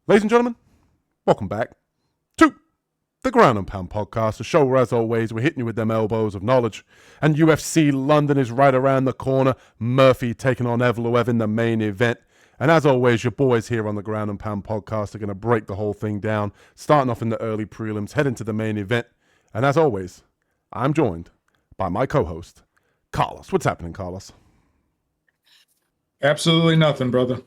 Ladies and gentlemen, welcome back to the Ground and Pound Podcast, a show where, as always, we're hitting you with them elbows of knowledge. And UFC London is right around the corner. Murphy taking on Evloev in the main event. And as always, your boys here on the Ground and Pound Podcast are going to break the whole thing down, starting off in the early prelims, heading to the main event. And as always, I'm joined by my co-host, Carlos. What's happening, Carlos? Absolutely nothing, brother.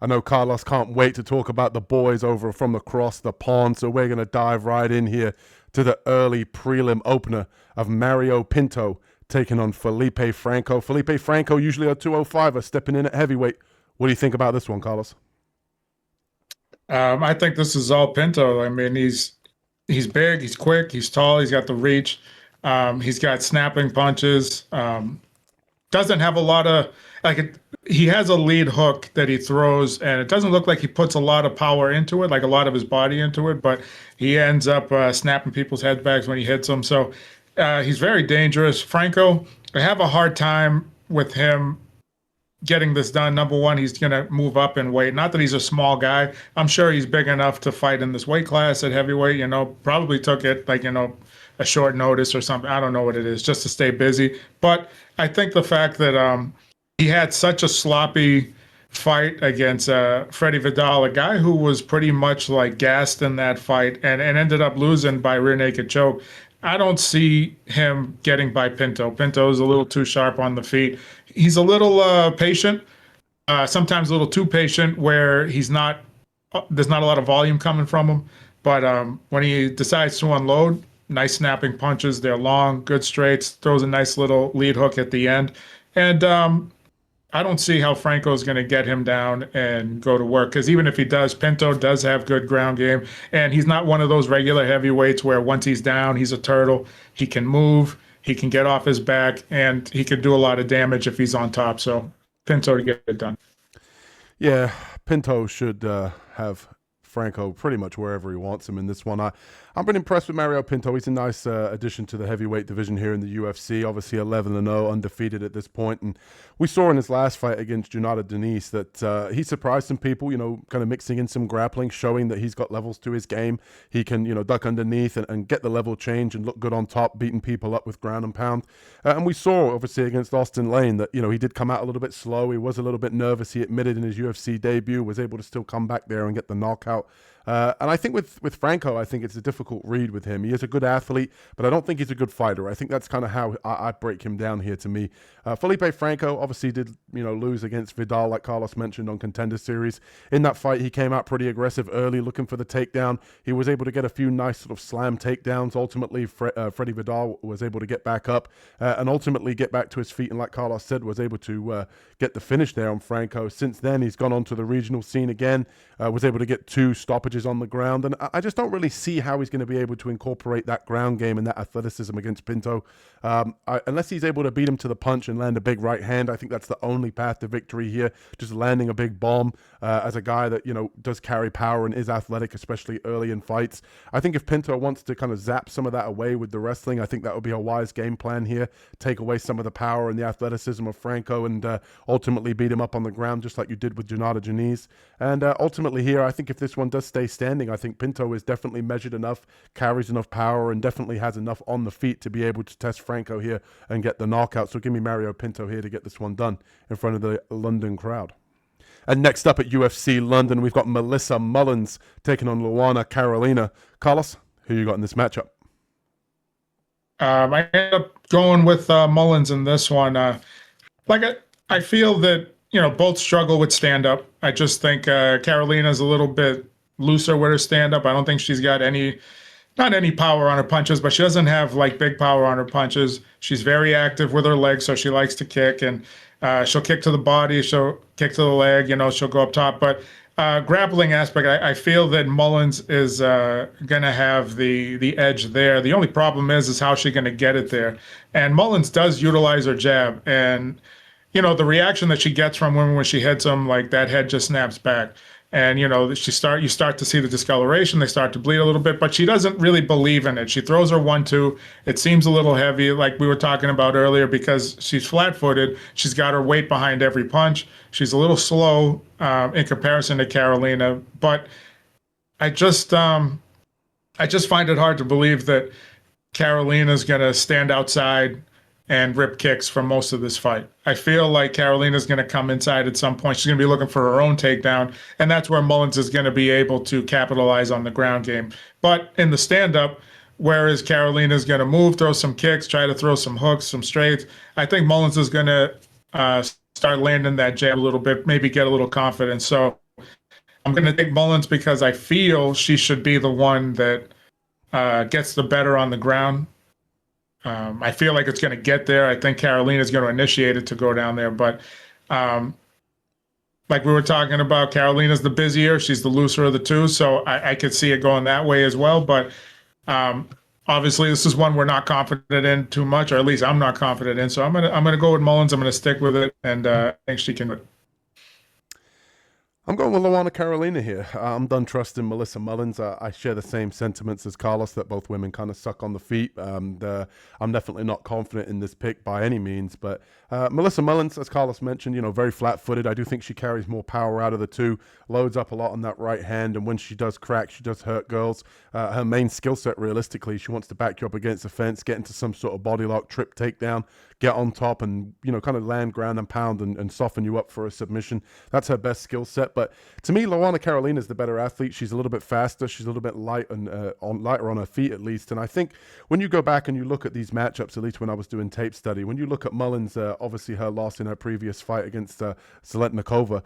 I know Carlos can't wait to talk about the boys over from across the pond, so we're going to dive right in here to the early prelim opener of Mario Pinto taking on Felipe Franco. Felipe Franco, usually a 205er, stepping in at heavyweight. What do you think about this one, Carlos? I think this is all Pinto. I mean, he's big, he's quick, he's tall, he's got the reach, he's got snapping punches. Doesn't have a lot of he has a lead hook that he throws, and it doesn't look like he puts a lot of power into it, like a lot of his body into it, but he ends up snapping people's head backs when he hits them. So he's very dangerous. Franco, I have a hard time with him getting this done. Number one, he's going to move up in weight. Not that he's a small guy. I'm sure he's big enough to fight in this weight class at heavyweight. Probably took it a short notice or something. I don't know what it is, just to stay busy. But I think the fact that he had such a sloppy fight against Freddie Vidal, a guy who was pretty much like gassed in that fight and ended up losing by rear naked choke. I don't see him getting by Pinto. Pinto is a little too sharp on the feet. He's a little patient, sometimes a little too patient, where there's not a lot of volume coming from him. But when he decides to unload, nice snapping punches. They're long, good straights, throws a nice little lead hook at the end. And I don't see how Franco is going to get him down and go to work, because even if he does, Pinto does have good ground game, and he's not one of those regular heavyweights where once he's down, he's a turtle. He can move, he can get off his back, and he can do a lot of damage if he's on top. So Pinto to get it done. Yeah, Pinto should have Franco pretty much wherever he wants him in this one. I've been impressed with Mario Pinto. He's a nice addition to the heavyweight division here in the UFC. Obviously 11-0, undefeated at this point. And we saw in his last fight against Junata Denise that he surprised some people, kind of mixing in some grappling, showing that he's got levels to his game. He can, duck underneath and get the level change and look good on top, beating people up with ground and pound. And we saw, obviously, against Austin Lane that, he did come out a little bit slow. He was a little bit nervous. He admitted in his UFC debut, was able to still come back there and get the knockout. And I think with Franco, I think it's a difficult read with him. He is a good athlete, but I don't think he's a good fighter. I think that's kind of how I break him down here to me. Felipe Franco obviously did, lose against Vidal, like Carlos mentioned, on Contender Series. In that fight, he came out pretty aggressive early, looking for the takedown. He was able to get a few nice sort of slam takedowns. Ultimately, Freddie Vidal was able to get back up and ultimately get back to his feet. And like Carlos said, was able to get the finish there on Franco. Since then, he's gone on to the regional scene again, was able to get 2 stoppages on the ground. And I just don't really see how he's going to be able to incorporate that ground game and that athleticism against Pinto. Unless he's able to beat him to the punch and land a big right hand, I think that's the only path to victory here. Just landing a big bomb as a guy that, does carry power and is athletic, especially early in fights. I think if Pinto wants to kind of zap some of that away with the wrestling, I think that would be a wise game plan here. Take away some of the power and the athleticism of Franco and ultimately beat him up on the ground, just like you did with Junata Denise. And ultimately here, I think if this one does stay standing, I think Pinto is definitely measured enough, carries enough power, and definitely has enough on the feet to be able to test Franco here and get the knockout. So give me Mario Pinto here to get this one done in front of the London crowd. And next up at UFC London, we've got Melissa Mullins taking on Luana Carolina. Carlos, who you got in this matchup? I ended up going with Mullins in this one. I feel that both struggle with stand-up. I just think Carolina's a little bit looser with her stand-up. I don't think she's got not any power on her punches, but she doesn't have big power on her punches. She's very active with her legs, so she likes to kick, and she'll kick to the body, she'll kick to the leg, she'll go up top. But grappling aspect, I feel that Mullins is going to have the edge there. The only problem is how she's going to get it there. And Mullins does utilize her jab, and the reaction that she gets from women when she hits them, that head just snaps back. And, you start to see the discoloration. They start to bleed a little bit, but she doesn't really believe in it. She throws her 1-2. It seems a little heavy, like we were talking about earlier, because she's flat-footed. She's got her weight behind every punch. She's a little slow in comparison to Carolina, but I just I just find it hard to believe that Carolina's going to stand outside and rip kicks for most of this fight. I feel like Carolina's going to come inside at some point. She's going to be looking for her own takedown, and that's where Mullins is going to be able to capitalize on the ground game. But in the stand-up, whereas Carolina's going to move, throw some kicks, try to throw some hooks, some straights, I think Mullins is going to start landing that jab a little bit, maybe get a little confidence. So I'm going to take Mullins because I feel she should be the one that gets the better on the ground. I feel like it's going to get there. I think Carolina's going to initiate it to go down there. But like we were talking about, Carolina's the busier. She's the looser of the two. So I could see it going that way as well. But obviously, this is one we're not confident in too much, or at least I'm not confident in. So I'm gonna go with Mullins. I'm gonna stick with it, and I think she can. I'm going with Luana Carolina here. I'm done trusting Melissa Mullins. I share the same sentiments as Carlos that both women kind of suck on the feet. I'm definitely not confident in this pick by any means, but Melissa Mullins, as Carlos mentioned, very flat-footed. I do think she carries more power out of the two, loads up a lot on that right hand, and when she does crack, she does hurt girls. Her main skill set, realistically, she wants to back you up against the fence, get into some sort of body lock, trip takedown, get on top and, kind of land, ground and pound and soften you up for a submission. That's her best skill set. But to me, Luana Carolina is the better athlete. She's a little bit faster. She's a little bit lighter on her feet, at least. And I think when you go back and you look at these matchups, at least when I was doing tape study, when you look at Mullins, obviously her loss in her previous fight against Zeletnikova,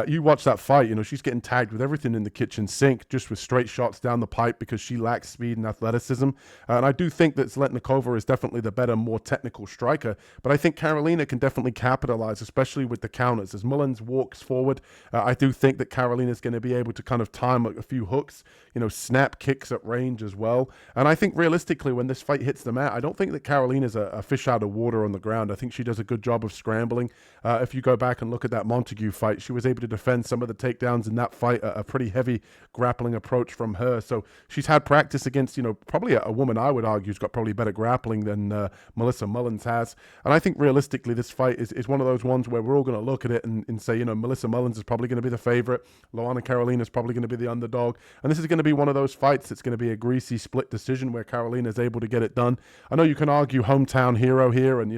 you watch that fight, she's getting tagged with everything in the kitchen sink, just with straight shots down the pipe because she lacks speed and athleticism. And I do think that Zeletnikova is definitely the better, more technical striker. But I think Carolina can definitely capitalize, especially with the counters. As Mullins walks forward, I do think that Carolina is going to be able to kind of time a few hooks, snap kicks at range as well. And I think realistically, when this fight hits the mat, I don't think that Carolina's a fish out of water on the ground. I think she does a good job of scrambling. If you go back and look at that Montague fight, she was able to defend some of the takedowns in that fight, a pretty heavy grappling approach from her. So she's had practice against, probably a woman I would argue has got probably better grappling than Melissa Mullins has. And I think realistically, this fight is one of those ones where we're all going to look at it and say, Melissa Mullins is probably going to be the favorite. Luana Carolina is probably going to be the underdog. And this is going to be one of those fights that's going to be a greasy split decision where Carolina is able to get it done. I know you can argue hometown hero here and,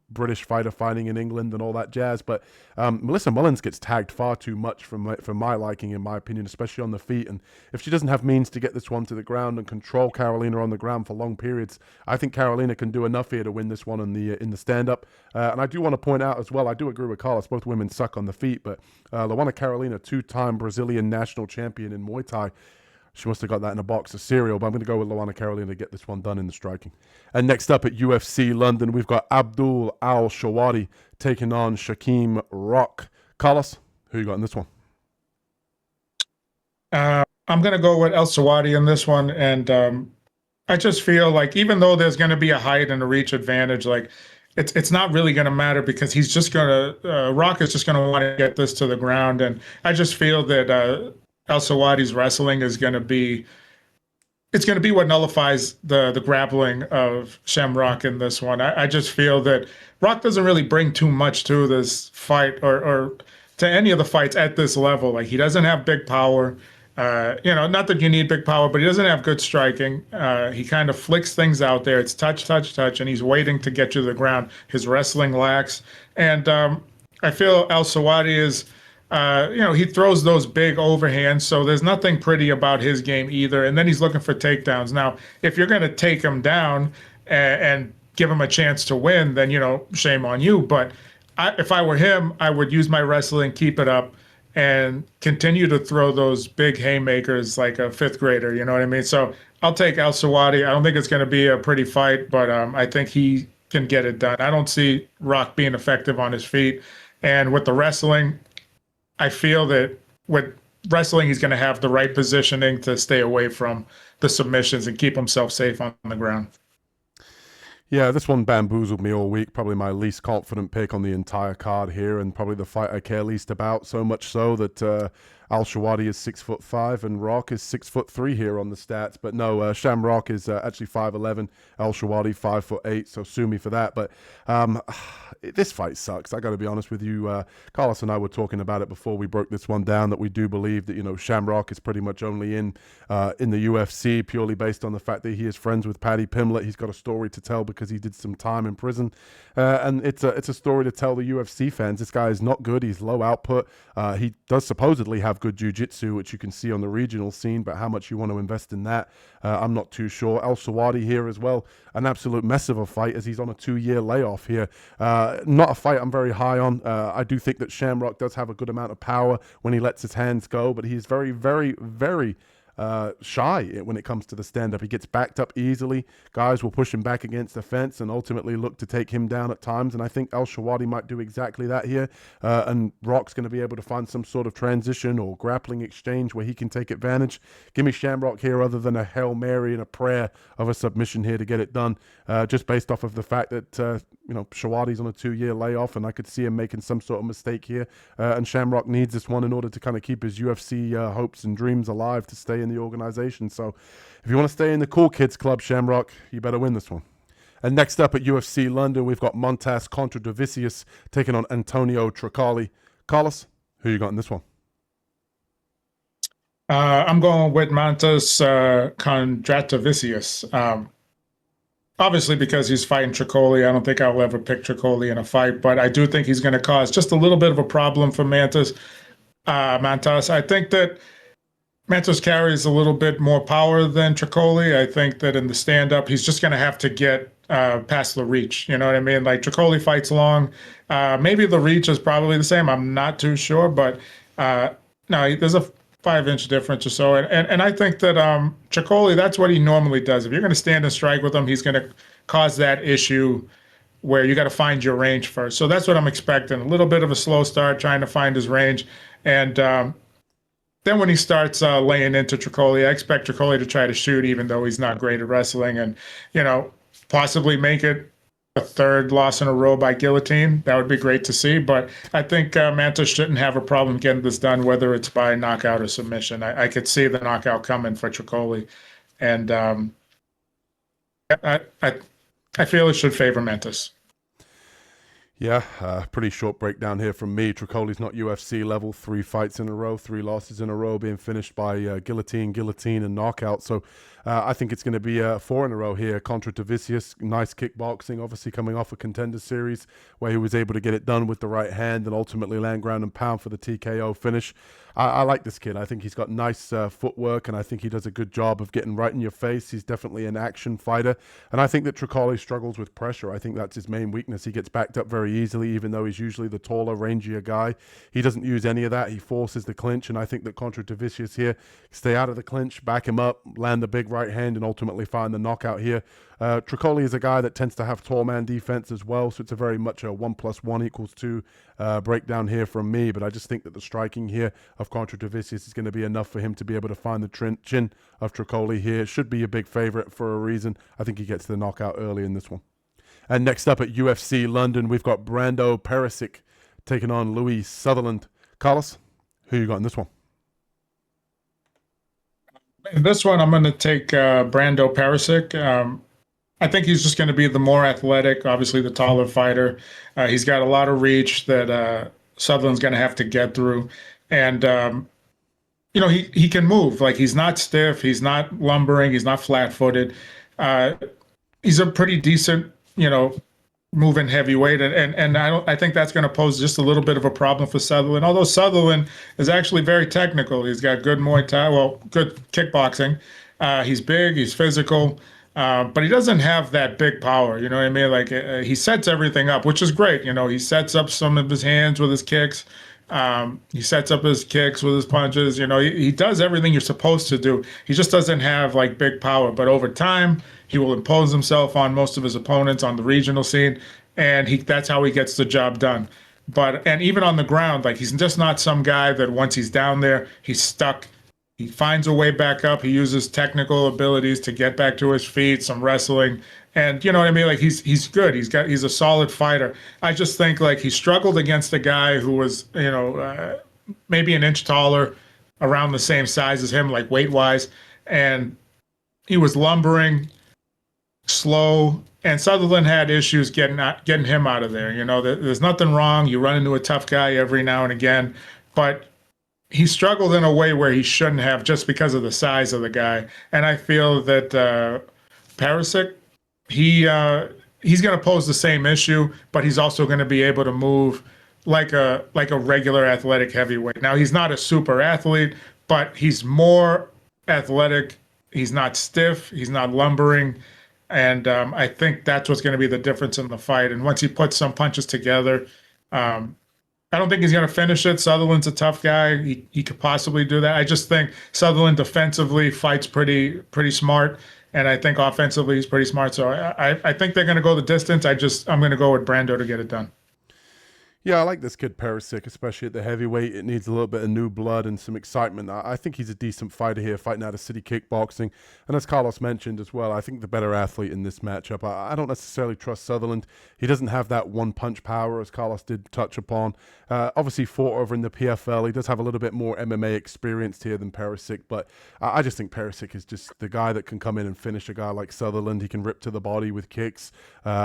British fighter fighting in England and all that jazz, but Melissa Mullins gets tagged far too much for my liking, in my opinion, especially on the feet. And if she doesn't have means to get this one to the ground and control Carolina on the ground for long periods, I think Carolina can do enough here to win this one in the stand-up. And I do want to point out as well, I do agree with Carlos, both women suck on the feet, but Luana Carolina, two-time Brazilian national champion in Muay Thai. She must have got that in a box of cereal, but I'm going to go with Luana Carolina to get this one done in the striking. And next up at UFC London, we've got Al-Selwady taking on Shaquem Rock. Carlos, who you got in this one? I'm going to go with Al-Selwady in this one. And I just feel like even though there's going to be a height and a reach advantage, like it's not really going to matter because he's just going to, Rock is just going to want to get this to the ground. And I just feel that Al-Selwady's wrestling is going to be, it's going to be what nullifies the grappling of Shem Rock in this one. I just feel that Rock doesn't really bring too much to this fight or to any of the fights at this level. Like he doesn't have big power. Not that you need big power, but he doesn't have good striking. He kind of flicks things out there. It's touch, touch, touch, and he's waiting to get you to the ground. His wrestling lacks. And I feel Al-Selwady is, he throws those big overhands, so there's nothing pretty about his game either. And then he's looking for takedowns. Now, if you're going to take him down and give him a chance to win, then, shame on you. But if I were him, I would use my wrestling, keep it up, and continue to throw those big haymakers like a fifth grader, you know what I mean? So I'll take Al-Selwady. I don't think it's going to be a pretty fight, but I think he can get it done. I don't see Rock being effective on his feet. And with the wrestling, I feel that with wrestling, he's going to have the right positioning to stay away from the submissions and keep himself safe on the ground. Yeah, this one bamboozled me all week. Probably my least confident pick on the entire card here, and probably the fight I care least about. So much so that Al-Selwady is 6'5", and Rock is 6'3" here on the stats. But no, Shamrock is actually 5'11", Al-Selwady 5'8", so sue me for that. But this fight sucks. I got to be honest with you. Carlos and I were talking about it before we broke this one down, that we do believe that, you know, Shamrock is pretty much only in the UFC purely based on the fact that he is friends with Paddy Pimblett. He's got a story to tell because he did some time in prison, and it's a story to tell the UFC fans. This guy is not good. He's low output. He does supposedly have good jiu-jitsu, which you can see on the regional scene, but how much you want to invest in that, I'm not too sure. Al-Selwady here as well, an absolute mess of a fight as he's on a 2-year layoff here. Not a fight I'm very high on. I do think that Shamrock does have a good amount of power when he lets his hands go, but he's very, very, very shy when it comes to the stand-up. He gets backed up easily. Guys will push him back against the fence and ultimately look to take him down at times, and I think Al-Selwady might do exactly that here, and Rock's going to be able to find some sort of transition or grappling exchange where he can take advantage. Give me Shamrock here other than a Hail Mary and a prayer of a submission here to get it done, just based off of the fact that you know, Selwady's on a 2-year layoff, and I could see him making some sort of mistake here, and Shamrock needs this one in order to kind of keep his UFC hopes and dreams alive to stay in the organization. So if you want to stay in the cool kids club, Shamrock, you better win this one. And next up at UFC London, we've got Mantas Kondratavicius taking on Antonio Trocoli. Carlos, who you got in this one? I'm going with Mantas Kondratavicius. Obviously, because he's fighting Trocoli, I don't think I'll ever pick Trocoli in a fight, but I do think he's going to cause just a little bit of a problem for Mantas. I think that Mantas carries a little bit more power than Trocoli. I think that in the stand-up, he's just going to have to get past the reach. You know what I mean? Like, Trocoli fights long. Maybe the reach is probably the same. I'm not too sure, but no, there's a 5-inch difference or so. And I think that Trocoli, that's what he normally does. If you're going to stand and strike with him, he's going to cause that issue where you got to find your range first. So that's what I'm expecting. A little bit of a slow start, trying to find his range. And then when he starts laying into Trocoli, I expect Trocoli to try to shoot, even though he's not great at wrestling, and, you know, possibly make it a 3rd loss in a row by guillotine. That would be great to see. But I think Mantas shouldn't have a problem getting this done, whether it's by knockout or submission. I could see the knockout coming for Trocoli. And I feel it should favor Mantas. Yeah, pretty short breakdown here from me. Trocoli's not UFC level. 3 fights in a row, 3 losses in a row, being finished by guillotine, and knockout. So I think it's going to be 4 in a row here. Kondratavicius, nice kickboxing, obviously coming off a Contender Series where he was able to get it done with the right hand and ultimately land ground and pound for the TKO finish. I like this kid. I think he's got nice footwork, and I think he does a good job of getting right in your face. He's definitely an action fighter, and I think that Trocoli struggles with pressure. I think that's his main weakness. He gets backed up very easily, even though he's usually the taller, rangier guy. He doesn't use any of that. He forces the clinch, and I think that Kondratavicius here, stay out of the clinch, back him up, land the big right hand, and ultimately find the knockout here. Trocoli is a guy that tends to have tall man defense as well, so it's a very much a 1 + 1 = 2 breakdown here from me. But I just think that the striking here of Kondratavicius is going to be enough for him to be able to find the chin of Trocoli here. Should be a big favorite for a reason. I think he gets the knockout early in this one. And next up at UFC London, we've got Brando Pericic taking on Louie Sutherland. Carlos, who you got in this one? In this one, I'm going to take Brando Pericic. I think he's just going to be the more athletic, obviously the taller fighter. He's got a lot of reach that Sutherland's going to have to get through. And, you know, he can move. Like, he's not stiff. He's not lumbering. He's not flat-footed. He's a pretty decent, you know, moving heavyweight. And I think that's going to pose just a little bit of a problem for Sutherland. Although Sutherland is actually very technical. He's got good Muay Thai, well, good kickboxing. He's big. He's physical. But he doesn't have that big power, you know what I mean? Like, he sets everything up, which is great. You know, he sets up some of his hands with his kicks. He sets up his kicks with his punches. You know, he does everything you're supposed to do. He just doesn't have, like, big power. But over time, he will impose himself on most of his opponents on the regional scene, and that's how he gets the job done. And even on the ground, like, he's just not some guy that once he's down there, he's stuck. He finds a way back up. He uses technical abilities to get back to his feet, some wrestling. And you know what I mean? Like, he's good. He's a solid fighter. I just think, like, he struggled against a guy who was, you know, maybe an inch taller around the same size as him, like weight wise, and he was lumbering, slow, and Sutherland had issues getting him out of there. There's nothing wrong. You run into a tough guy every now and again, but he struggled in a way where he shouldn't have just because of the size of the guy. And I feel that Pericic, he's going to pose the same issue, but he's also going to be able to move like a regular athletic heavyweight. Now he's not a super athlete, but he's more athletic. He's not stiff. He's not lumbering. And I think that's what's going to be the difference in the fight. And once he puts some punches together, I don't think he's going to finish it. Sutherland's a tough guy. He could possibly do that. I just think Sutherland defensively fights pretty smart, and I think offensively he's pretty smart. So I think they're going to go the distance. I'm going to go with Brando to get it done. Yeah, I like this kid Pericic, especially at the heavyweight. It needs a little bit of new blood and some excitement. I think he's a decent fighter here, fighting out of City Kickboxing. And as Carlos mentioned as well, I think the better athlete in this matchup. I don't necessarily trust Sutherland. He doesn't have that one-punch power, as Carlos did touch upon. Obviously fought over in the PFL. He does have a little bit more MMA experience here than Pericic, but I just think Pericic is just the guy that can come in and finish a guy like Sutherland. He can rip to the body with kicks.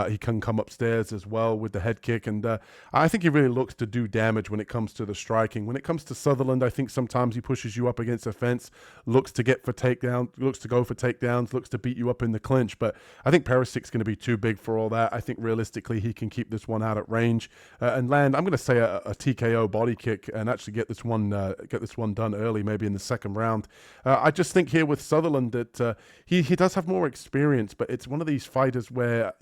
He can come upstairs as well with the head kick, and I think he really looks to do damage when it comes to the striking. When it comes to Sutherland, I think sometimes he pushes you up against a fence, looks to go for takedowns, looks to beat you up in the clinch, but I think Pericic's going to be too big for all that. I think realistically he can keep this one out at range and land, I'm going to say, a TKO body kick and actually get this one done early, maybe in the second round. I just think here with Sutherland that he does have more experience, but it's one of these fighters where,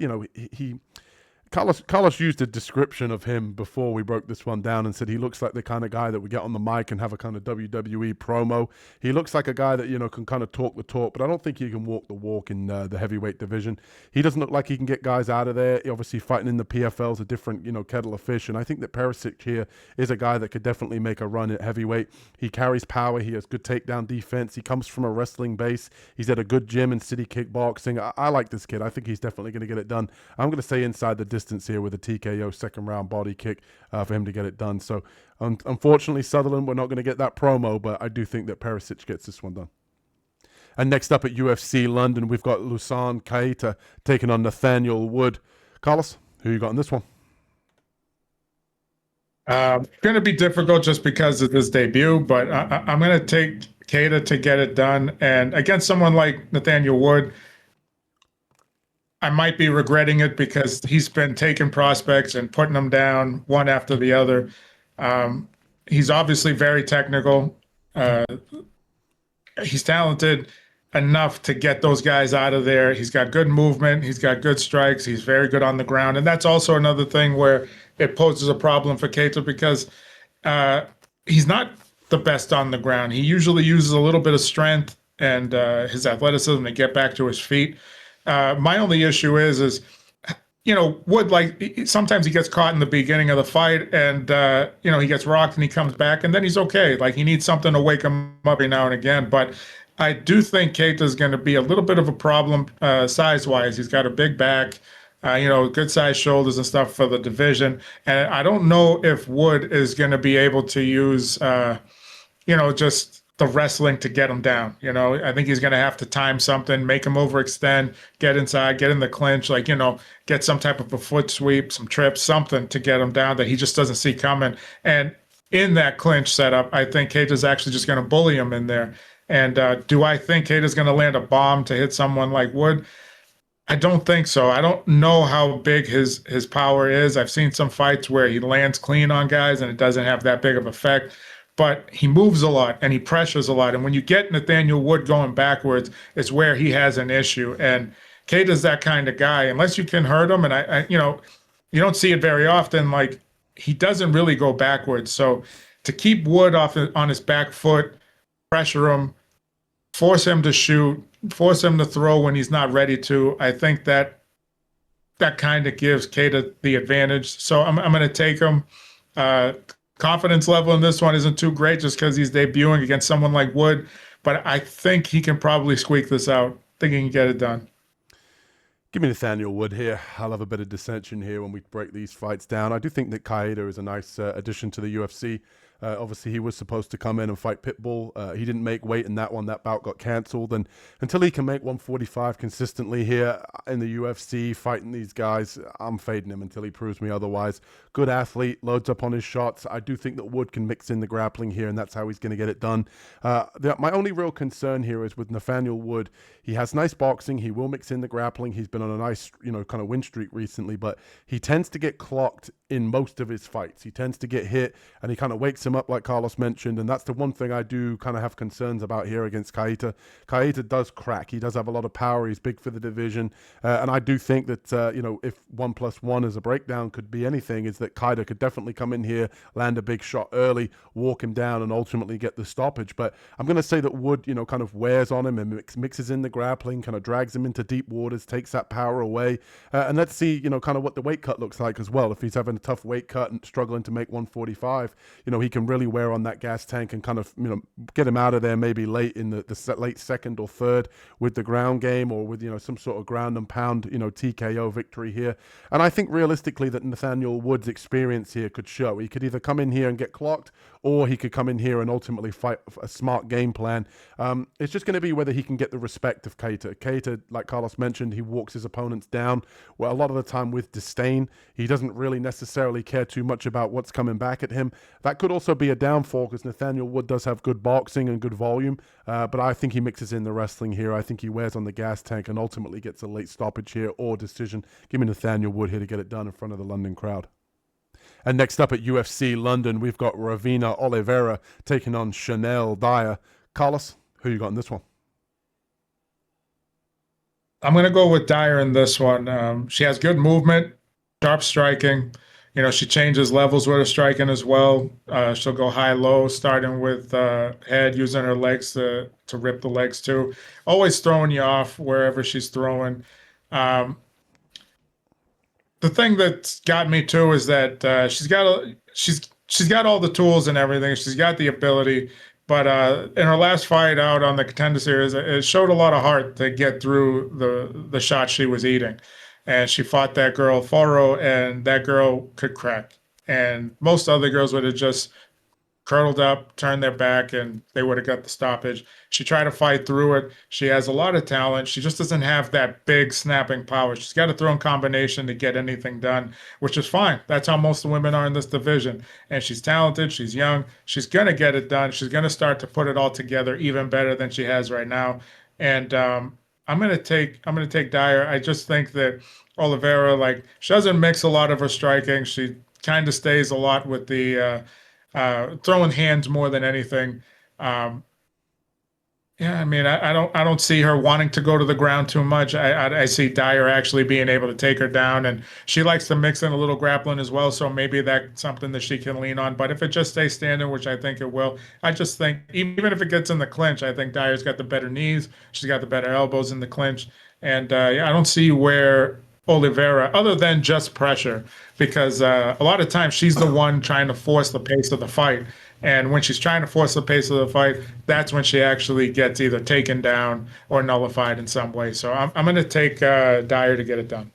Carlos used a description of him before we broke this one down and said he looks like the kind of guy that would get on the mic and have a kind of WWE promo. He looks like a guy that, can kind of talk the talk, but I don't think he can walk the walk in the heavyweight division. He doesn't look like he can get guys out of there. Obviously, fighting in the PFL is a different, kettle of fish, and I think that Pericic here is a guy that could definitely make a run at heavyweight. He carries power. He has good takedown defense. He comes from a wrestling base. He's at a good gym in City Kickboxing. I like this kid. I think he's definitely going to get it done. I'm going to say inside the distance here with a TKO second round body kick for him to get it done. So unfortunately, Sutherland, we're not going to get that promo, but I do think that Pericic gets this one done. And next up at UFC London, we've got Losene Keita taking on Nathaniel Wood. Carlos, who you got in this one? Going to be difficult just because of his debut, but I'm going to take Keita to get it done. And against someone like Nathaniel Wood, I might be regretting it because he's been taking prospects and putting them down one after the other. He's obviously very technical. He's talented enough to get those guys out of there. He's got good movement. He's got good strikes. He's very good on the ground. And that's also another thing where it poses a problem for Keita because he's not the best on the ground. He usually uses a little bit of strength and his athleticism to get back to his feet. My only issue is Wood, sometimes he gets caught in the beginning of the fight and, he gets rocked and he comes back and then he's okay. Like he needs something to wake him up every now and again. But I do think Keita is going to be a little bit of a problem size-wise. He's got a big back, good sized shoulders and stuff for the division. And I don't know if Wood is going to be able to use, just the wrestling to get him down. I think he's going to have to time something, make him overextend, get inside, get in the clinch, get some type of a foot sweep, some trips, something to get him down that he just doesn't see coming. And in that clinch setup, I think Keita's actually just going to bully him in there. And do I think Keita's going to land a bomb to hit someone like Wood? I don't think so. I don't know how big his power is. I've seen some fights where he lands clean on guys and it doesn't have that big of effect. But he moves a lot and he pressures a lot. And when you get Nathaniel Wood going backwards, it's where he has an issue. And Keita's that kind of guy. Unless you can hurt him, and I you don't see it very often. Like he doesn't really go backwards. So to keep Wood on his back foot, pressure him, force him to shoot, force him to throw when he's not ready to, I think that kind of gives Keita the advantage. So I'm going to take him. Confidence level in this one isn't too great just because he's debuting against someone like Wood, but I think he can probably squeak this out. I think he can get it done. Give me Nathaniel Wood here. I'll have a bit of dissension here when we break these fights down. I do think that Keita is a nice addition to the UFC. Obviously, he was supposed to come in and fight Pitbull. He didn't make weight in that one. That bout got cancelled. And until he can make 145 consistently here in the UFC, fighting these guys, I'm fading him until he proves me otherwise. Good athlete, loads up on his shots. I do think that Wood can mix in the grappling here, and that's how he's going to get it done. My only real concern here is with Nathaniel Wood. He has nice boxing. He will mix in the grappling. He's been on a nice, kind of win streak recently, but he tends to get clocked in most of his fights. He tends to get hit, and he kind of wakes him up, like Carlos mentioned, and that's the one thing I do kind of have concerns about here against Keita. Keita does crack. He does have a lot of power. He's big for the division, and I do think that, if 1+1 as a breakdown could be anything, is that Keita could definitely come in here, land a big shot early, walk him down, and ultimately get the stoppage. But I'm going to say that Wood, kind of wears on him and mixes in the grappling, kind of drags him into deep waters, takes that power away, and let's see, kind of what the weight cut looks like as well. If he's having a tough weight cut and struggling to make 145, he can really wear on that gas tank and kind of, get him out of there maybe late in the late second or third with the ground game, or with, some sort of ground and pound, TKO victory here. And I think realistically that Nathaniel Wood's experience here could show. He could either come in here and get clocked, or he could come in here and ultimately fight a smart game plan. It's just going to be whether he can get the respect of Keita. Keita, like Carlos mentioned, he walks his opponents down, well, a lot of the time with disdain. He doesn't really necessarily care too much about what's coming back at him. That could also be a downfall, because Nathaniel Wood does have good boxing and good volume, but I think he mixes in the wrestling here. I think he wears on the gas tank and ultimately gets a late stoppage here or decision. Give me Nathaniel Wood here to get it done in front of the London crowd. And next up at UFC London, we've got Ravena Oliveira taking on Shanelle Dyer. Carlos, who you got in this one? I'm going to go with Dyer in this one. She has good movement, sharp striking. She changes levels with her striking as well. She'll go high-low, starting with head, using her legs to rip the legs too. Always throwing you off wherever she's throwing. The thing that's got me too is that she's got all the tools and everything. She's got the ability, but in her last fight out on the Contender Series, it showed a lot of heart to get through the shot she was eating. And she fought that girl Foro, and that girl could crack. And most other girls would have just curled up, turned their back, and they would have got the stoppage. She tried to fight through it. She has a lot of talent. She just doesn't have that big snapping power. She's got to throw in combination to get anything done, which is fine. That's how most of the women are in this division. And she's talented. She's young. She's going to get it done. She's going to start to put it all together even better than she has right now. And I'm going to take Dyer. I just think that Oliveira, she doesn't mix a lot of her striking. She kind of stays a lot with the throwing hands more than anything. I don't see her wanting to go to the ground too much. I see Dyer actually being able to take her down, and she likes to mix in a little grappling as well, so maybe that's something that she can lean on. But if it just stays standing, which I think it will, I just think even if it gets in the clinch, I think Dyer's got the better knees. She's got the better elbows in the clinch. And I don't see where Oliveira, other than just pressure, because a lot of times she's the one trying to force the pace of the fight. And when she's trying to force the pace of the fight, that's when she actually gets either taken down or nullified in some way. So I'm going to take Dyer to get it done.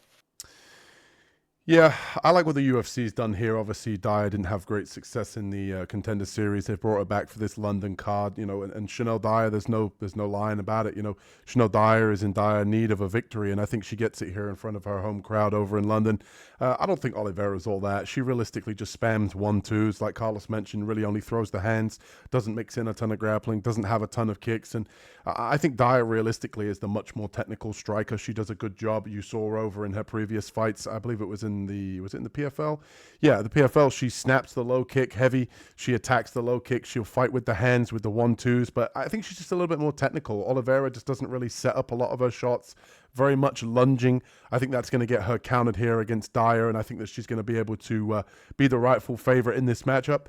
Yeah, I like what the UFC's done here. Obviously, Dyer didn't have great success in the Contender Series. They've brought her back for this London card, and Shanelle Dyer, there's no lying about it. Shanelle Dyer is in dire need of a victory, and I think she gets it here in front of her home crowd over in London. I don't think Oliveira's all that. She realistically just spams 1-2s, like Carlos mentioned, really only throws the hands, doesn't mix in a ton of grappling, doesn't have a ton of kicks, and I think Dyer realistically is the much more technical striker. She does a good job. You saw her over in her previous fights. I believe it was in the PFL? Yeah, the PFL. She snaps the low kick heavy. She attacks the low kick. She'll fight with the hands, with the 1-2s, but I think she's just a little bit more technical. Oliveira just doesn't really set up a lot of her shots. Very much lunging. I think that's going to get her countered here against Dyer, and I think that she's going to be able to be the rightful favorite in this matchup.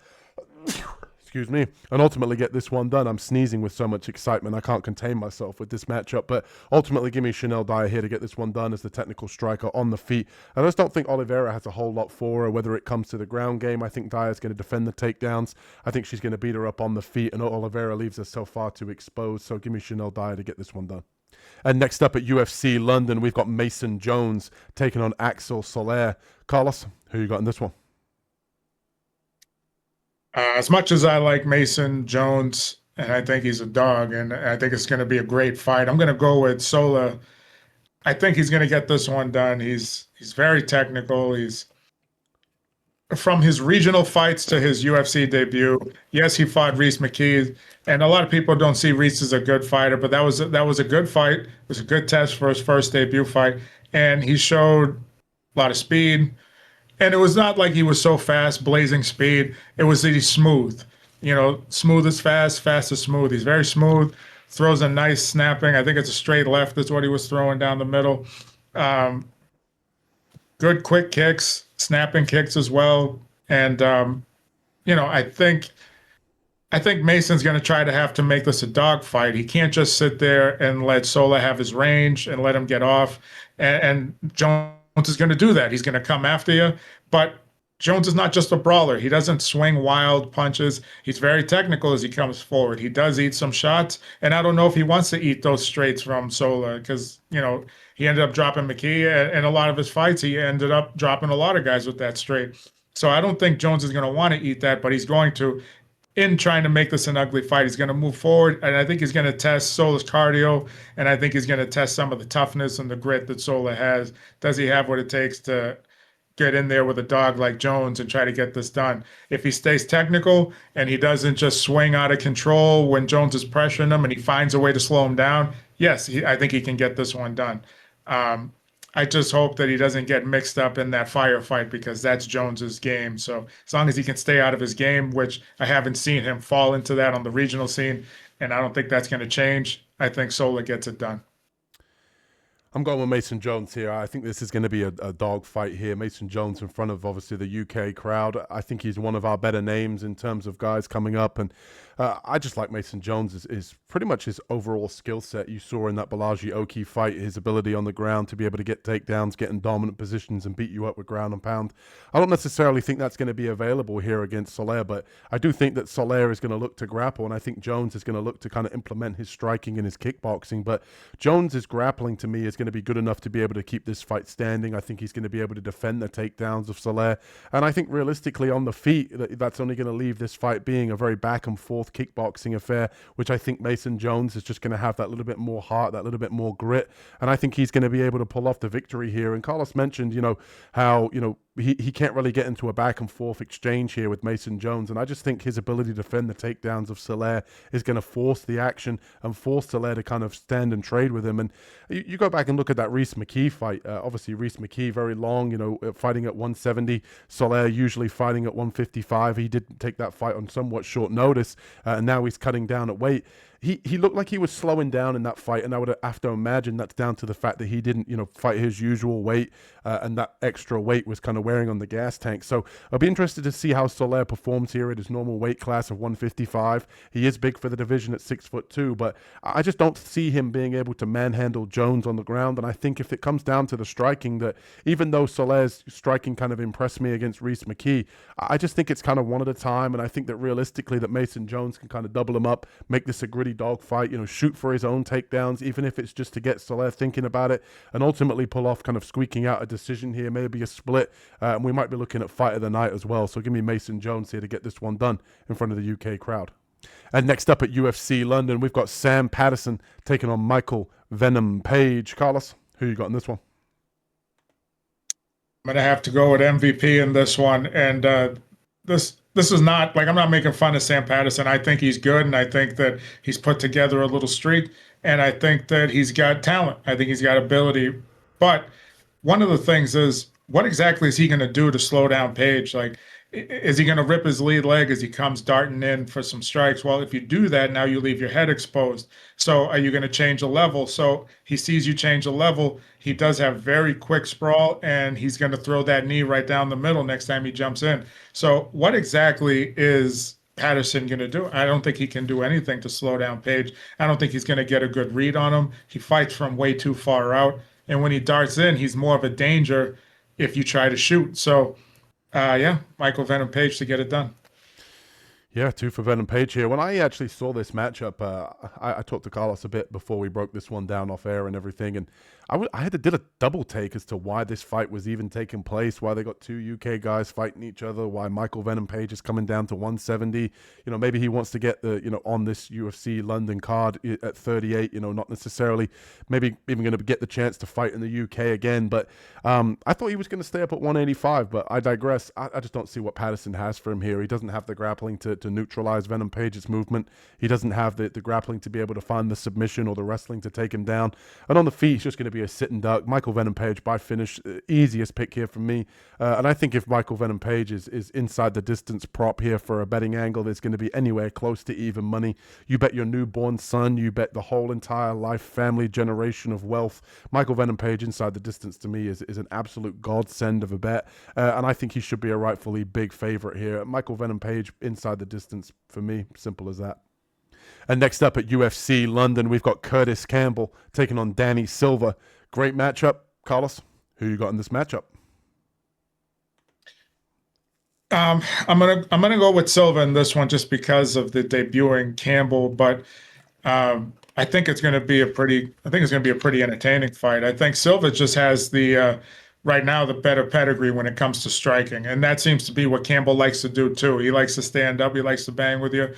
Excuse me, and ultimately get this one done. I'm sneezing with so much excitement. I can't contain myself with this matchup, but ultimately give me Shanelle Dyer here to get this one done as the technical striker on the feet. I just don't think Oliveira has a whole lot for her, whether it comes to the ground game. I think Dyer's going to defend the takedowns. I think she's going to beat her up on the feet, and Oliveira leaves her so far too exposed. So give me Shanelle Dyer to get this one done. And next up at UFC London, we've got Mason Jones taking on Axel Sola. Carlos, who you got in this one? As much as I like Mason Jones, and I think he's a dog, and I think it's going to be a great fight, I'm going to go with Sola. I think he's going to get this one done. He's very technical. He's from his regional fights to his UFC debut. Yes, he fought Reese McKee, and a lot of people don't see Reese as a good fighter, but that was a good fight. It was a good test for his first debut fight, and he showed a lot of speed. And it was not like he was so fast, blazing speed. It was that he's smooth. Smooth is fast, fast is smooth. He's very smooth, throws a nice snapping. I think it's a straight left. That's what he was throwing down the middle. Um, Good quick kicks, snapping kicks as well. And I think Mason's going to try to have to make this a dog fight. He can't just sit there and let Sola have his range and let him get off. And Jones is going to do that. He's going to come after you. But Jones is not just a brawler. He doesn't swing wild punches. He's very technical as he comes forward. He does eat some shots. And I don't know if he wants to eat those straights from Sola because, he ended up dropping McKee. And a lot of his fights, he ended up dropping a lot of guys with that straight. So I don't think Jones is going to want to eat that, but he's going to in trying to make this an ugly fight. He's going to move forward, and I think he's going to test Sola's cardio, and I think he's going to test some of the toughness and the grit that Sola has. Does he have what it takes to get in there with a dog like Jones and try to get this done? If he stays technical and he doesn't just swing out of control when Jones is pressuring him and he finds a way to slow him down, yes, I think he can get this one done. I just hope that he doesn't get mixed up in that firefight because that's Jones's game. So as long as he can stay out of his game, which I haven't seen him fall into that on the regional scene, and I don't think that's going to change, I think Sola gets it done. I'm going with Mason Jones here. I think this is going to be a dog fight here. Mason Jones in front of obviously the UK crowd. I think he's one of our better names in terms of guys coming up, and I just like Mason Jones is pretty much his overall skill set. You saw in that Balaji Oki fight his ability on the ground to be able to get takedowns, get in dominant positions, and beat you up with ground and pound. I don't necessarily think that's going to be available here against Soler, but I do think that Soler is going to look to grapple, and I think Jones is going to look to kind of implement his striking and his kickboxing. But Jones's grappling to me is going to be good enough to be able to keep this fight standing. I think he's going to be able to defend the takedowns of Soler, and I think realistically on the feet, that's only going to leave this fight being a very back and forth kickboxing affair, which I think Mason Jones is just going to have that little bit more heart, that little bit more grit, and I think he's going to be able to pull off the victory here. And Carlos mentioned, how, he can't really get into a back and forth exchange here with Mason Jones, and I just think his ability to defend the takedowns of Soler is going to force the action and force Soler to kind of stand and trade with him. And you go back and look at that Reese McKee fight. Obviously, Reese McKee, very long, fighting at 170. Soler usually fighting at 155. He did take that fight on somewhat short notice, and now he's cutting down at weight. He looked like he was slowing down in that fight, and I would have to imagine that's down to the fact that he didn't, fight his usual weight, and that extra weight was kind of wearing on the gas tank. So I'll be interested to see how Soler performs here at his normal weight class of 155. He is big for the division at 6'2", but I just don't see him being able to manhandle Jones on the ground. And I think if it comes down to the striking, that even though Soler's striking kind of impressed me against Reese McKee, I just think it's kind of one at a time. And I think that realistically that Mason Jones can kind of double him up, make this a gritty dogfight, shoot for his own takedowns, even if it's just to get Soler thinking about it, and ultimately pull off kind of squeaking out a decision here, maybe a split. And we might be looking at fight of the night as well. So give me Mason Jones here to get this one done in front of the UK crowd. And next up at UFC London, we've got Sam Patterson taking on Michael Venum Page. Carlos, who you got in this one? I'm going to have to go with MVP in this one. And this is not like I'm not making fun of Sam Patterson. I think he's good, and I think that he's put together a little streak, and I think that he's got talent. I think he's got ability. But one of the things is, what exactly is he going to do to slow down Page? Like, is he going to rip his lead leg as he comes darting in for some strikes? Well, if you do that, now you leave your head exposed. So are you going to change a level? So he sees you change a level. He does have very quick sprawl, and he's going to throw that knee right down the middle next time he jumps in. So what exactly is Patterson going to do? I don't think he can do anything to slow down Page. I don't think he's going to get a good read on him. He fights from way too far out. And when he darts in, he's more of a danger if you try to shoot. So, Michael Venom Page to get it done. Yeah, two for Venom Page here. When I actually saw this matchup, I talked to Carlos a bit before we broke this one down off air and everything, and I had to did a double take as to why this fight was even taking place, why they got two UK guys fighting each other, why Michael Venom Page is coming down to 170. You know, maybe he wants to get the, on this UFC London card at 38, not necessarily maybe even going to get the chance to fight in the UK again. But I thought he was going to stay up at 185, but I digress. I just don't see what Patterson has for him here. He doesn't have the grappling to neutralize Venom Page's movement. He doesn't have the grappling to be able to find the submission or the wrestling to take him down. And on the feet, he's just going to be a sitting duck. Michael Venom Page by finish, easiest pick here from me. And I think if Michael Venom Page is inside the distance prop here for a betting angle, there's going to be anywhere close to even money. You bet your newborn son, you bet the whole entire life, family, generation of wealth. Michael Venom Page inside the distance to me is an absolute godsend of a bet. And I think he should be a rightfully big favorite here. Michael Venom Page inside the distance for me, simple as that. And next up at UFC London, we've got Kurtis Campbell taking on Danny Silva. Great matchup. Carlos, who you got in this matchup? I'm gonna go with Silva in this one just because of the debuting Campbell, but I think it's gonna be a pretty entertaining fight. I think Silva just has the right now the better pedigree when it comes to striking, and that seems to be what Campbell likes to do too. He likes to stand up, he likes to bang with you.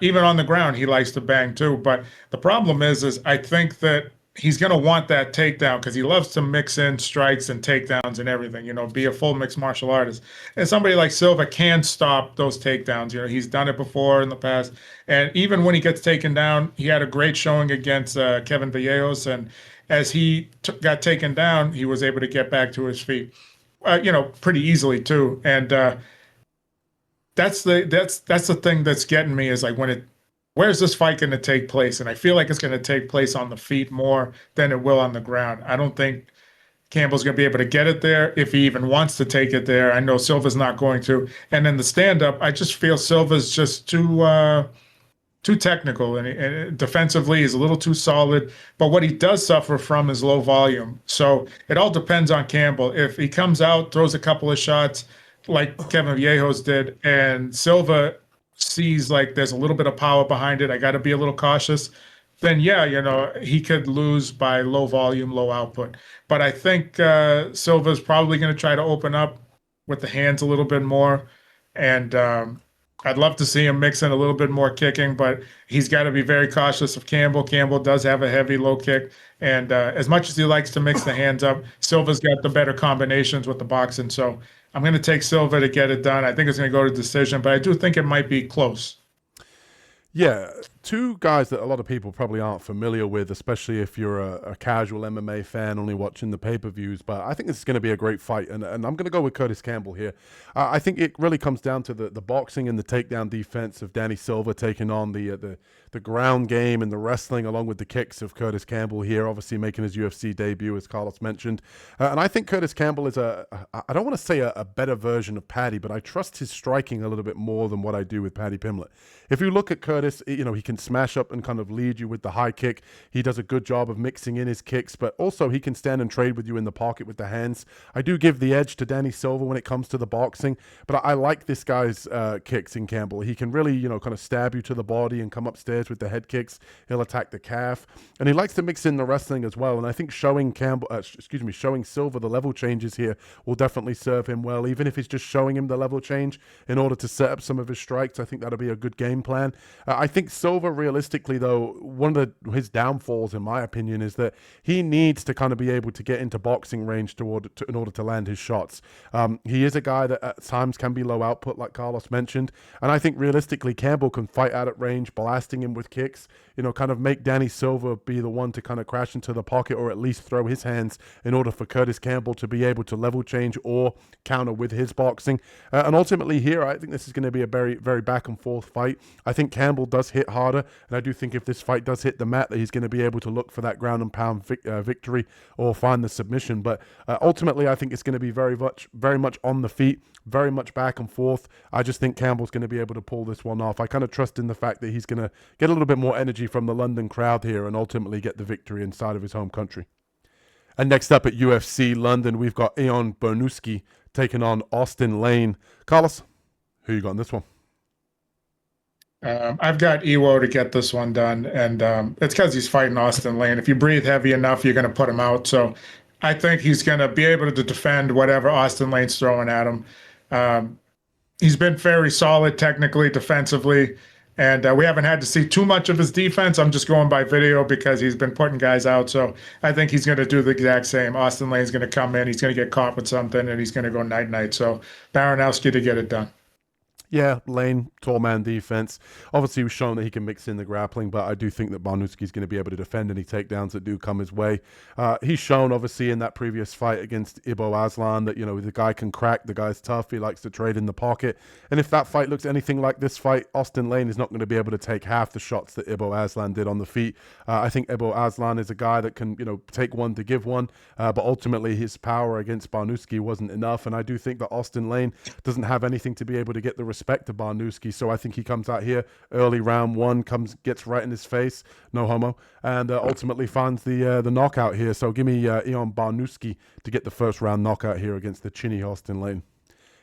Even on the ground, he likes to bang too. But the problem is I think that he's going to want that takedown because he loves to mix in strikes and takedowns and everything, be a full mixed martial artist. And somebody like Silva can stop those takedowns. He's done it before in the past. And even when he gets taken down, he had a great showing against Kevin Vallejos. And as he got taken down, he was able to get back to his feet, pretty easily too. And that's the thing that's getting me is like where's this fight going to take place? And I feel like it's going to take place on the feet more than it will on the ground. I don't think Campbell's going to be able to get it there if he even wants to take it there. I know Silva's not going to. And then the stand-up, I just feel Silva's just too technical, and defensively he's a little too solid. But what he does suffer from is low volume. So it all depends on Campbell. If he comes out, throws a couple of shots like Kevin Vallejos did, and Silva sees like there's a little bit of power behind it, I got to be a little cautious, then yeah, he could lose by low volume, low output. But I think Silva's probably going to try to open up with the hands a little bit more. And I'd love to see him mix in a little bit more kicking, but he's got to be very cautious of Campbell. Campbell does have a heavy low kick. And as much as he likes to mix the hands up, Silva's got the better combinations with the boxing. So I'm going to take Silva to get it done. I think it's going to go to decision, but I do think it might be close. Yeah, two guys that a lot of people probably aren't familiar with, especially if you're a casual MMA fan only watching the pay-per-views. But I think this is going to be a great fight, and I'm going to go with Kurtis Campbell here. I think it really comes down to the boxing and the takedown defense of Danny Silva taking on the ground game and the wrestling along with the kicks of Kurtis Campbell here, obviously making his UFC debut, as Carlos mentioned. And I think Kurtis Campbell is I don't want to say a better version of Paddy, but I trust his striking a little bit more than what I do with Paddy Pimblett. If you look at Kurtis, he can smash up and kind of lead you with the high kick. He does a good job of mixing in his kicks, but also he can stand and trade with you in the pocket with the hands. I do give the edge to Danny Silva when it comes to the boxing, but I like this guy's kicks in Campbell. He can really, kind of stab you to the body and come upstairs with the head kicks. He'll attack the calf, and he likes to mix in the wrestling as well. And I think showing Silva the level changes here will definitely serve him well, even if he's just showing him the level change in order to set up some of his strikes. I think that'll be a good game plan. I think Silva, realistically, though, one of his downfalls, in my opinion, is that he needs to kind of be able to get into boxing range in order to land his shots. He is a guy that at times can be low output, like Carlos mentioned, and I think realistically Campbell can fight out at range, blasting him with kicks, kind of make Danny Silva be the one to kind of crash into the pocket or at least throw his hands in order for Kurtis Campbell to be able to level change or counter with his boxing. And ultimately here, I think this is going to be a very, very back and forth fight. I think Campbell does hit harder, and I do think if this fight does hit the mat that he's going to be able to look for that ground and pound victory or find the submission. But ultimately, I think it's going to be very much on the feet, very much back and forth. I just think Campbell's going to be able to pull this one off. I kind of trust in the fact that he's going to get a little bit more energy from the London crowd here and ultimately get the victory inside of his home country. And next up at UFC London, we've got Ion Baraniewski taking on Austin Lane. Carlos, who you got in this one? I've got Ewo to get this one done, and it's because he's fighting Austin Lane. If you breathe heavy enough, you're going to put him out. So I think he's going to be able to defend whatever Austin Lane's throwing at him. Um, he's been very solid technically, defensively, and we haven't had to see too much of his defense. I'm just going by video because he's been putting guys out. So I think he's going to do the exact same. Austin Lane's going to come in, he's going to get caught with something, and he's going to go night-night. So Baraniewski to get it done. Yeah, Lane, tall man defense. Obviously, we've shown that he can mix in the grappling, but I do think that Baraniewski is going to be able to defend any takedowns that do come his way. He's shown, obviously, in that previous fight against Ibo Aslan that, the guy can crack, the guy's tough, he likes to trade in the pocket. And if that fight looks anything like this fight, Austin Lane is not going to be able to take half the shots that Ibo Aslan did on the feet. I think Ibo Aslan is a guy that can, take one to give one, but ultimately his power against Baraniewski wasn't enough. And I do think that Austin Lane doesn't have anything to be able to get the respect to Baraniewski, so I think he comes out here early round one, gets right in his face, no homo, and ultimately finds the knockout here. So give me Ion Baraniewski to get the first round knockout here against the chinny Austin Lane.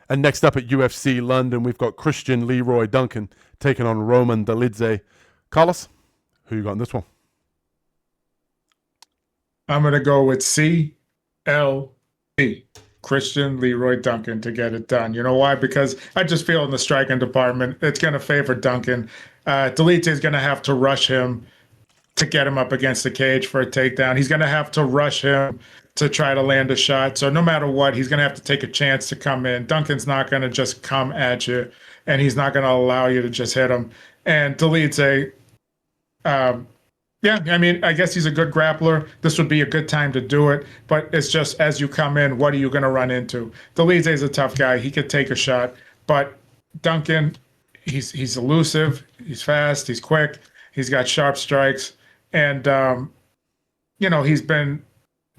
And next up at UFC London, we've got Christian Leroy Duncan taking on Roman Dolidze. Carlos, who you got in this one? I'm going to go with CLD. Christian Leroy Duncan to get it done. You know why? Because I just feel in the striking department, it's going to favor Duncan. Dolidze is going to have to rush him to get him up against the cage for a takedown. He's going to have to rush him to try to land a shot. So no matter what, he's going to have to take a chance to come in. Duncan's not going to just come at you, and he's not going to allow you to just hit him. And Dolidze, yeah, I mean, I guess he's a good grappler. This would be a good time to do it. But it's just as you come in, what are you going to run into? Dolidze is a tough guy. He could take a shot. But Duncan, he's elusive. He's fast. He's quick. He's got sharp strikes. And, he's been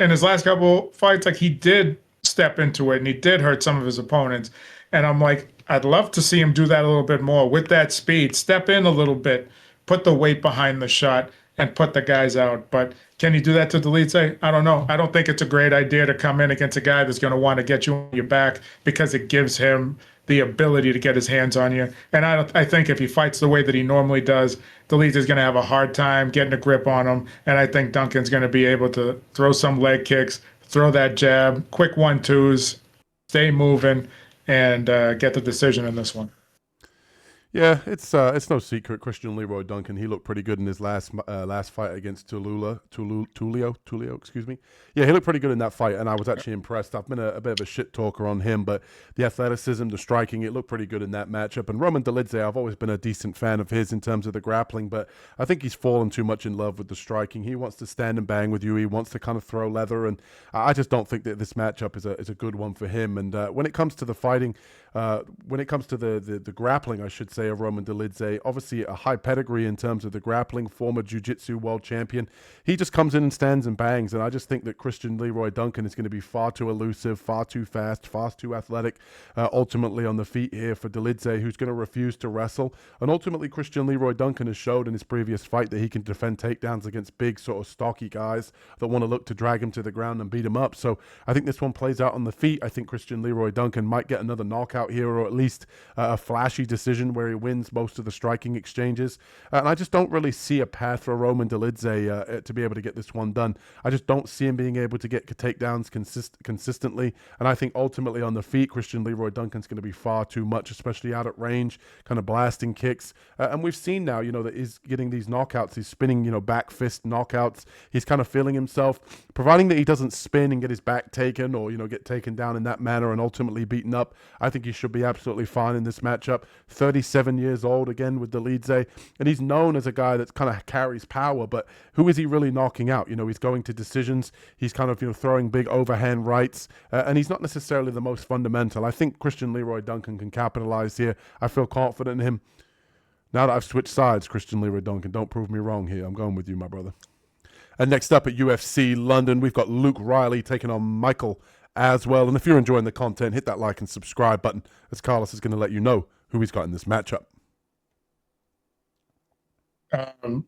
in his last couple fights, like he did step into it and he did hurt some of his opponents. And I'm like, I'd love to see him do that a little bit more with that speed. Step in a little bit, put the weight behind the shot, and put the guys out. But can he do that to Dolidze? I don't know. I don't think it's a great idea to come in against a guy that's going to want to get you on your back because it gives him the ability to get his hands on you. And I think if he fights the way that he normally does, Dolidze is going to have a hard time getting a grip on him. And I think Duncan's going to be able to throw some leg kicks, throw that jab, quick 1-2s, stay moving, and get the decision in this one. Yeah, it's no secret. Christian Leroy Duncan, he looked pretty good in his last fight against Tulio, excuse me. Yeah, he looked pretty good in that fight, and I was actually impressed. I've been a bit of a shit talker on him, but the athleticism, the striking, it looked pretty good in that matchup. And Roman Dolidze, I've always been a decent fan of his in terms of the grappling, but I think he's fallen too much in love with the striking. He wants to stand and bang with you. He wants to kind of throw leather, and I just don't think that this matchup is a good one for him. And when it comes to the fighting, when it comes to the grappling, I should say, of Roman Dolidze, obviously a high pedigree in terms of the grappling, former jiu-jitsu world champion. He just comes in and stands and bangs, and I just think that Christian Leroy Duncan is going to be far too elusive, far too fast, far too athletic, ultimately on the feet here for Dolidze, who's going to refuse to wrestle. And ultimately, Christian Leroy Duncan has showed in his previous fight that he can defend takedowns against big, sort of stocky guys that want to look to drag him to the ground and beat him up. So I think this one plays out on the feet. I think Christian Leroy Duncan might get another knockout here, or at least a flashy decision where he wins most of the striking exchanges. And I just don't really see a path for Roman Dolidze to be able to get this one done. I just don't see him being able to get takedowns consistently. And I think ultimately on the feet, Christian Leroy Duncan's going to be far too much, especially out at range, kind of blasting kicks. And we've seen now, that he's getting these knockouts. He's spinning, back fist knockouts. He's kind of feeling himself, providing that he doesn't spin and get his back taken or, get taken down in that manner and ultimately beaten up. I think he should be absolutely fine in this matchup. 37 years old again with Dolidze, and he's known as a guy that kind of carries power, but who is he really knocking out? He's going to decisions. He's kind of, throwing big overhand rights, and he's not necessarily the most fundamental. I think Christian Leroy Duncan can capitalize here. I feel confident in him. Now that I've switched sides, Christian Leroy Duncan, don't prove me wrong here. I'm going with you, my brother. And next up at UFC London, we've got Luke Riley taking on Michael as well. And if you're enjoying the content, hit that like and subscribe button, as Carlos is going to let you know who he's got in this matchup. I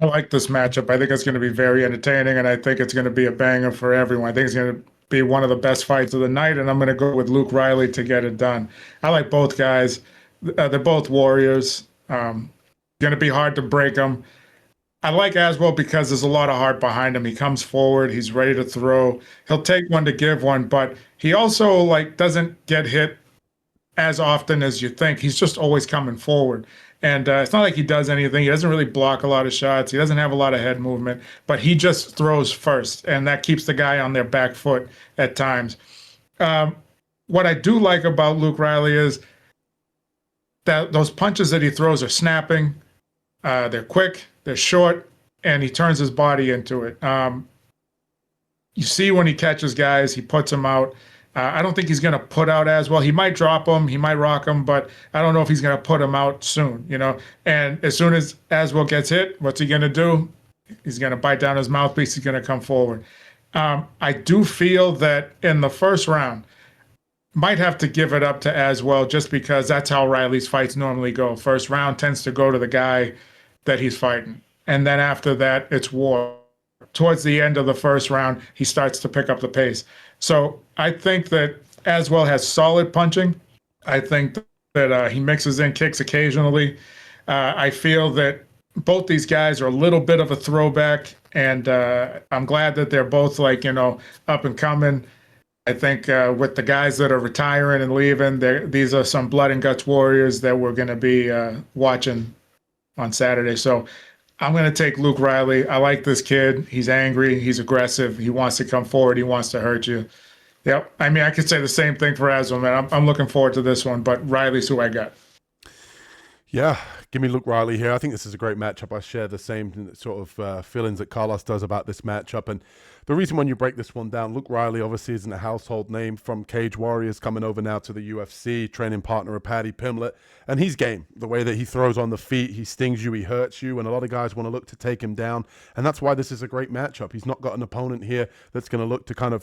like this matchup. I think it's going to be very entertaining, and I think it's going to be a banger for everyone. I think it's going to be one of the best fights of the night, and I'm going to go with Luke Riley to get it done. I like both guys. They're both warriors. Going to be hard to break him. I like Aswell because there's a lot of heart behind him. He comes forward, he's ready to throw. He'll take one to give one, but he also like doesn't get hit as often as you think. He's just always coming forward. And it's not like he does anything. He doesn't really block a lot of shots. He doesn't have a lot of head movement, but he just throws first, and that keeps the guy on their back foot at times. What I do like about Luke Riley is that those punches that he throws are snapping. They're quick, they're short, and he turns his body into it. You see when he catches guys, he puts them out. I don't think he's going to put out as well. He might drop them, he might rock them, but I don't know if he's going to put them out soon, you know. And as soon as Aswell gets hit, what's he going to do? He's going to bite down his mouthpiece. He's going to come forward. I do feel that in the first round, might have to give it up to Aswell just because that's how Riley's fights normally go. First round tends to go to the guy that he's fighting. And then after that, it's war. Towards the end of the first round, he starts to pick up the pace. So I think that Aswell has solid punching. I think that he mixes in kicks occasionally. I feel that both these guys are a little bit of a throwback, and I'm glad that they're both like, you know, up and coming. I think with the guys that are retiring and leaving, these are some blood and guts warriors that we're going to be watching on Saturday. So I'm going to take Luke Riley. I like this kid. He's angry. He's aggressive. He wants to come forward. He wants to hurt you. Yep. I mean, I could say the same thing for Aswell, man. I'm looking forward to this one, but Riley's who I got. Yeah, give me Luke Riley here. I think this is a great matchup. I share the same sort of feelings that Carlos does about this matchup. And the reason when you break this one down, Luke Riley obviously isn't a household name from Cage Warriors, coming over now to the UFC, training partner of Paddy Pimblett. And he's game. The way that he throws on the feet, he stings you, he hurts you, and a lot of guys want to look to take him down. And that's why this is a great matchup. He's not got an opponent here that's going to look to kind of,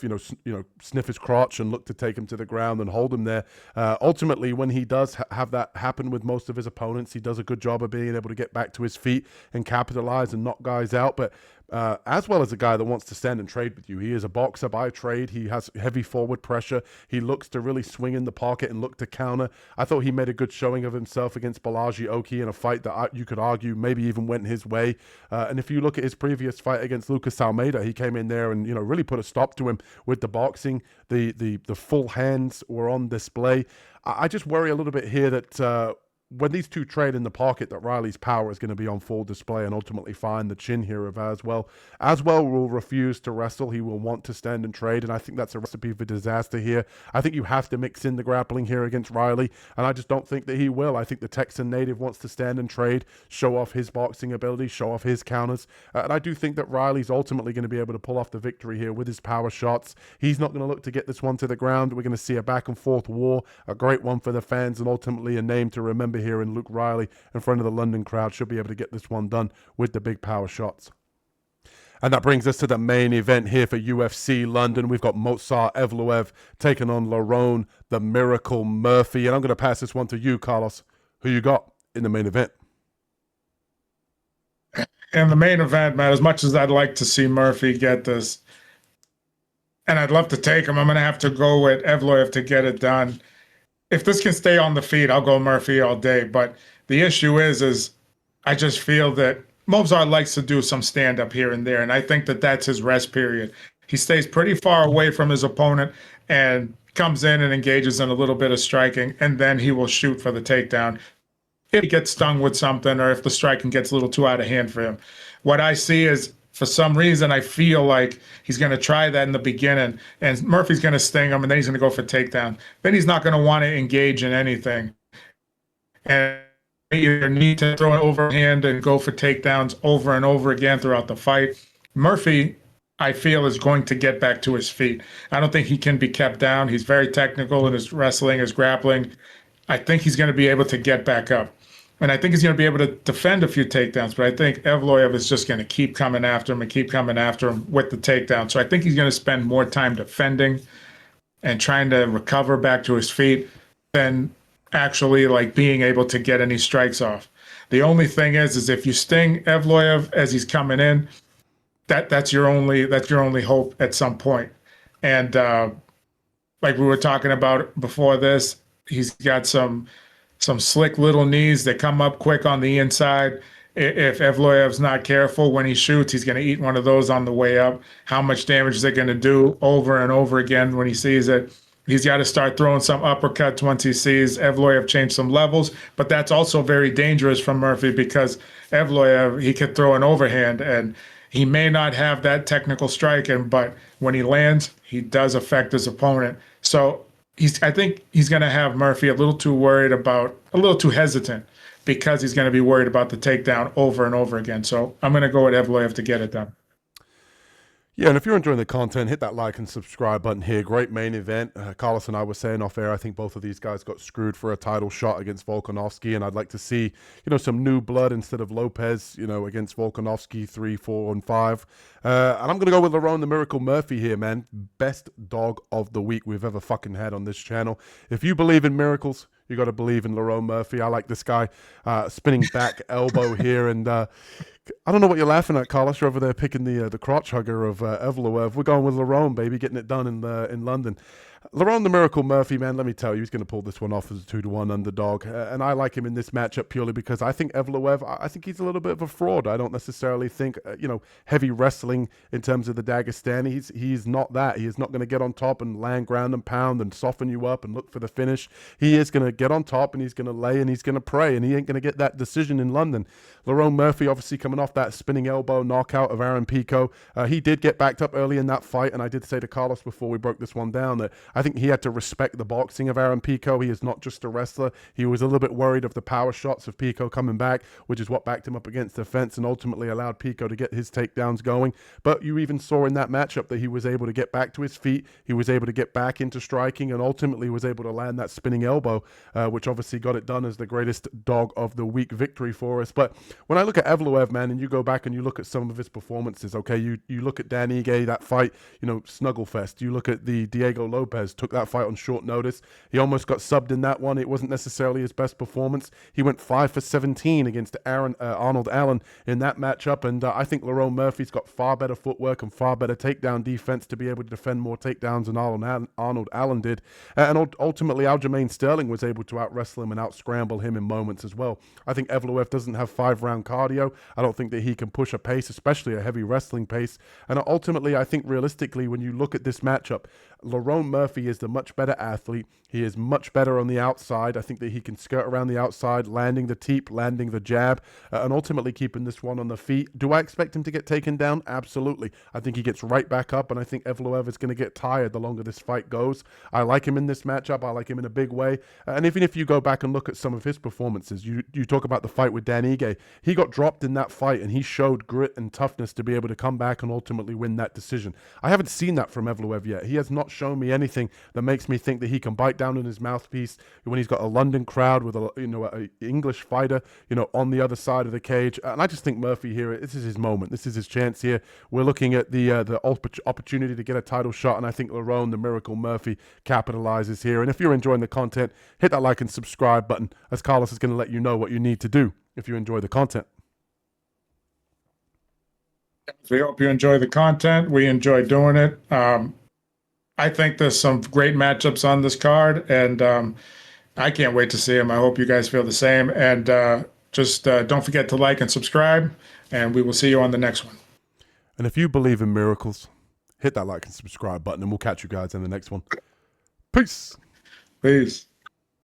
sniff his crotch and look to take him to the ground and hold him there. Ultimately, when he does have that happen with most of his opponents, he does a good job of being able to get back to his feet and capitalize and knock guys out. But as well as a guy that wants to stand and trade with you. He is a boxer by trade. He has heavy forward pressure. He looks to really swing in the pocket and look to counter. I thought he made a good showing of himself against Balaji Oki in a fight that you could argue maybe even went his way. And if you look at his previous fight against Lucas Almeida, he came in there and really put a stop to him with the boxing. The full hands were on display. I just worry a little bit here that when these two trade in the pocket, that Riley's power is going to be on full display and ultimately find the chin here of Aswell. Aswell will refuse to wrestle. He will want to stand and trade, and I think that's a recipe for disaster here. I think you have to mix in the grappling here against Riley, and I just don't think that he will. I think the Texan native wants to stand and trade, show off his boxing ability, show off his counters, and I do think that Riley's ultimately going to be able to pull off the victory here with his power shots. He's not going to look to get this one to the ground. We're going to see a back and forth war, a great one for the fans, and ultimately a name to remember here in Luke Riley in front of the London crowd. Should be able to get this one done with the big power shots. And that brings us to the main event here for UFC London. We've got Movsar Evloev taking on Lerone, the Miracle Murphy. And I'm going to pass this one to you, Carlos. Who you got in the main event? In the main event, man, as much as I'd like to see Murphy get this, and I'd love to take him, I'm going to have to go with Evloev to get it done. If this can stay on the feet, I'll go Murphy all day. But the issue is I just feel that Movsar likes to do some stand-up here and there, and I think that that's his rest period. He stays pretty far away from his opponent and comes in and engages in a little bit of striking, and then he will shoot for the takedown if he gets stung with something or if the striking gets a little too out of hand for him. What I see is, for some reason, I feel like he's going to try that in the beginning, and Murphy's going to sting him, and then he's going to go for takedown. Then he's not going to want to engage in anything. And either need to throw an overhand and go for takedowns over and over again throughout the fight. Murphy, I feel, is going to get back to his feet. I don't think he can be kept down. He's very technical in his wrestling, his grappling. I think he's going to be able to get back up. And I think he's going to be able to defend a few takedowns, but I think Evloev is just going to keep coming after him and keep coming after him with the takedown. So I think he's going to spend more time defending and trying to recover back to his feet than actually like being able to get any strikes off. The only thing is if you sting Evloev as he's coming in, that's your only hope at some point. And like we were talking about before this, he's got some some slick little knees that come up quick on the inside. If Evloev's not careful when he shoots, he's going to eat one of those on the way up. How much damage is it going to do over and over again when he sees it? He's got to start throwing some uppercuts once he sees Evloev change some levels. But that's also very dangerous from Murphy because Evloev, he could throw an overhand and he may not have that technical striking, but when he lands, he does affect his opponent. So I think he's going to have Murphy a little too hesitant because he's going to be worried about the takedown over and over again. So I'm going to go with Evloev to get it done. Yeah, and if you're enjoying the content, hit that like and subscribe button here. Great main event. Carlos and I were saying off air, I think both of these guys got screwed for a title shot against Volkanovski, and I'd like to see, some new blood instead of Lopez, against Volkanovski 3, 4, and 5. And I'm going to go with Lerone the Miracle Murphy here, man. Best dog of the week we've ever fucking had on this channel. If you believe in miracles, you got to believe in Lerone Murphy. I like this guy. Spinning back elbow here, and I don't know what you're laughing at, Carlos. You're over there picking the crotch hugger of Evloev. We're going with Lerone, baby, getting it done in London. Lerone the Miracle Murphy, man, let me tell you, he's going to pull this one off as a 2-1 underdog. And I like him in this matchup purely because I think Evloev, I think he's a little bit of a fraud. I don't necessarily think, heavy wrestling in terms of the Dagestani. He's not that. He is not going to get on top and land ground and pound and soften you up and look for the finish. He is going to get on top and he's going to lay and he's going to pray, and he ain't going to get that decision in London. Lerone Murphy, obviously coming off that spinning elbow knockout of Aaron Pico. He did get backed up early in that fight, and I did say to Carlos before we broke this one down that I think he had to respect the boxing of Aaron Pico. He is not just a wrestler. He was a little bit worried of the power shots of Pico coming back, which is what backed him up against the fence and ultimately allowed Pico to get his takedowns going. But you even saw in that matchup that he was able to get back to his feet. He was able to get back into striking and ultimately was able to land that spinning elbow, which obviously got it done as the greatest dog of the week victory for us. But when I look at Evloev, man, and you go back and you look at some of his performances, okay, you look at Dan Ige, that fight, Snugglefest. You look at the Diego Lopez, took that fight on short notice. He almost got subbed in that one. It wasn't necessarily his best performance. He went 5 for 17 against Arnold Allen in that matchup, and I think Lerone Murphy's got far better footwork and far better takedown defense to be able to defend more takedowns than Arnold Allen did. And ultimately, Aljamain Sterling was able to out-wrestle him and out-scramble him in moments as well. I think Evloev doesn't have 5-round cardio. I don't think that he can push a pace, especially a heavy wrestling pace. And ultimately, I think realistically, when you look at this matchup, Lerone Murphy is the much better athlete. He is much better on the outside. I think that he can skirt around the outside, landing the teep, landing the jab, and ultimately keeping this one on the feet. Do I expect him to get taken down? Absolutely. I think he gets right back up, and I think Evloev is going to get tired the longer this fight goes. I like him in this matchup. I like him in a big way. And even if you go back and look at some of his performances, you talk about the fight with Dan Ige. He got dropped in that fight, and he showed grit and toughness to be able to come back and ultimately win that decision. I haven't seen that from Evloev yet. He has not shown me anything that makes me think that he can bite down in his mouthpiece when he's got a London crowd with a English fighter, on the other side of the cage. And I just think Murphy here, this is his moment. This is his chance here. We're looking at the opportunity to get a title shot, and I think Lerone, the Miracle Murphy, capitalizes here. And if you're enjoying the content, hit that like and subscribe button, as Carlos is going to let you know what you need to do if you enjoy the content. We hope you enjoy the content. We enjoy doing it. I think there's some great matchups on this card, and I can't wait to see them. I hope you guys feel the same. And just don't forget to like and subscribe, and we will see you on the next one. And if you believe in miracles, hit that like and subscribe button, and we'll catch you guys in the next one. Peace. Peace.